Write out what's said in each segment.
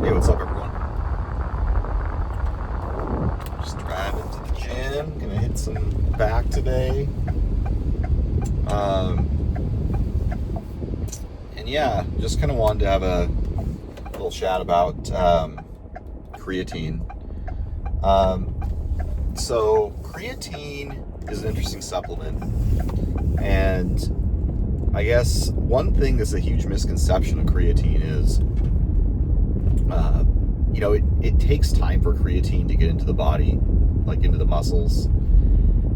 Hey, what's up, everyone? Just driving to the gym. Gonna hit some back today. Um, and yeah, just kind of wanted to have a little chat about creatine. So, creatine is an interesting supplement. And I guess one thing that's a huge misconception of creatine is it takes time for creatine to get into the body, like into the muscles.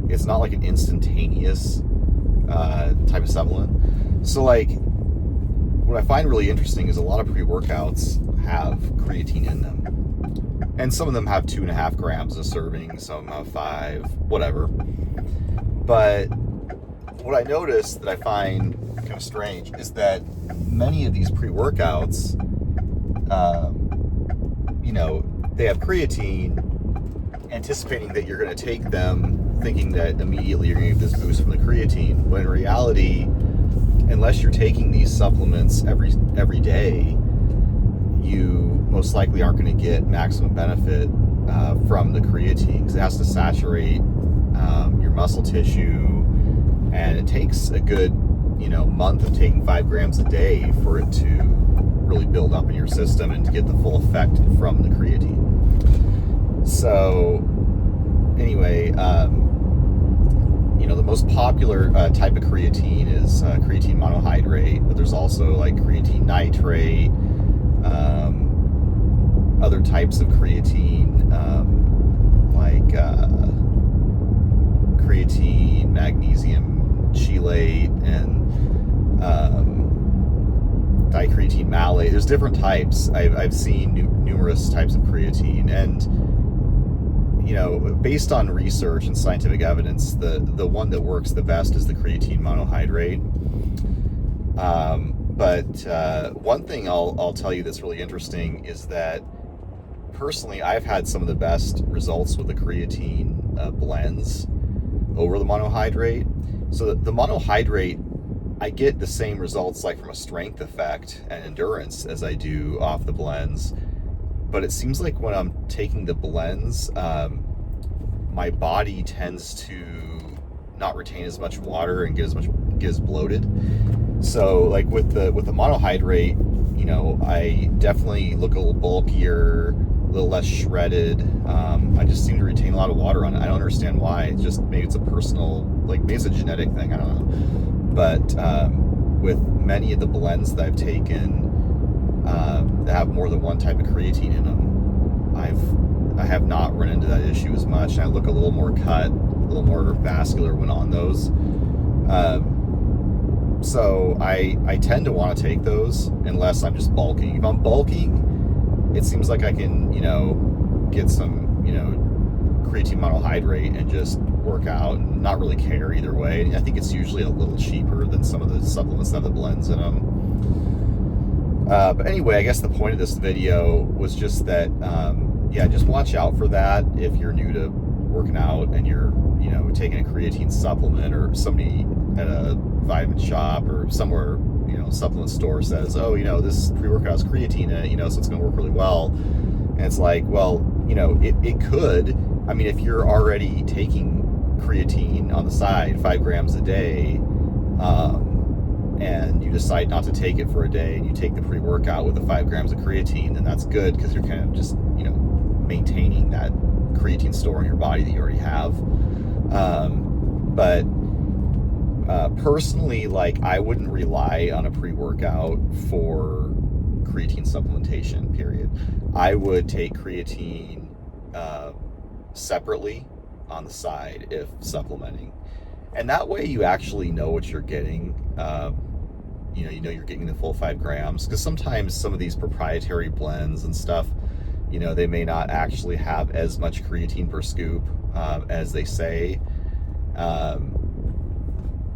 It's not like an instantaneous type of supplement. So, like, what I find really interesting is a lot of pre-workouts have creatine in them. And some of them have 2.5 grams a serving, some have 5, whatever. But what I noticed that I find kind of strange is that many of these pre-workouts, they have creatine, anticipating that you're going to take them, thinking that immediately you're going to get this boost from the creatine. When in reality, unless you're taking these supplements every day, you most likely aren't going to get maximum benefit from the creatine, because it has to saturate your muscle tissue, and it takes a good month of taking 5 grams a day for it to really build up in your system and to get the full effect from the creatine. So anyway, the most popular type of creatine is creatine monohydrate, but there's also like creatine nitrate, other types of creatine, like creatine, magnesium chelate, and dicreatine malate. There's different types. I've seen numerous types of creatine, and based on research and scientific evidence, the one that works the best is the creatine monohydrate. But one thing I'll tell you that's really interesting is that personally, I've had some of the best results with the creatine blends over the monohydrate. So the monohydrate, I get the same results like from a strength effect and endurance as I do off the blends. But it seems like when I'm taking the blends, my body tends to not retain as much water and get as bloated. So like with the monohydrate, I definitely look a little bulkier, a little less shredded. I just seem to retain a lot of water on it. I don't understand why. It's just, maybe it's a personal, like maybe it's a genetic thing. I don't know. But with many of the blends that I've taken that have more than one type of creatine in them, I have not run into that issue as much. And I look a little more cut, a little more vascular when on those. So I tend to want to take those unless I'm just bulking. If I'm bulking, it seems like I can, get some, creatine monohydrate and just work out and not really care either way. I think it's usually a little cheaper than some of the supplements that have the blends in them. But anyway, I guess the point of this video was just that, just watch out for that if you're new to working out and you're, taking a creatine supplement, or somebody at a vitamin shop or somewhere, supplement store says, oh, this pre-workout has creatine in it, so it's going to work really well. And it's like, well, it could. I mean, if you're already taking creatine on the side, 5 grams a day, and you decide not to take it for a day, and you take the pre-workout with the 5 grams of creatine, then that's good, because you're kind of just, maintaining that creatine store in your body that you already have. But personally, like, I wouldn't rely on a pre-workout for creatine supplementation, period. I would take creatine separately on the side if supplementing, and that way you actually know what you're getting. You're getting the full 5 grams, because sometimes some of these proprietary blends and stuff, they may not actually have as much creatine per scoop as they say.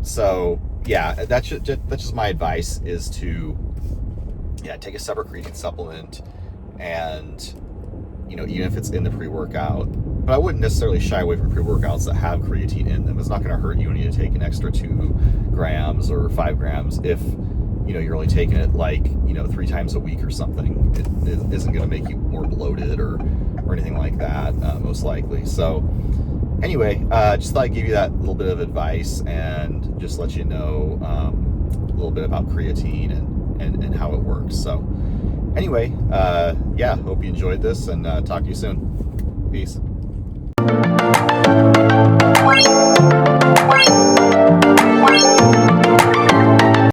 So yeah, that's just my advice, is to take a separate creatine supplement, and even if it's in the pre-workout. But I wouldn't necessarily shy away from pre-workouts that have creatine in them. It's not going to hurt you when you take an extra 2 grams or 5 grams if you're only taking it like 3 times a week or something, it isn't going to make you more bloated or anything like that, most likely. So anyway, just thought I'd give you that little bit of advice and just let you know a little bit about creatine and how it works. So anyway, yeah, hope you enjoyed this, and talk to you soon. Peace.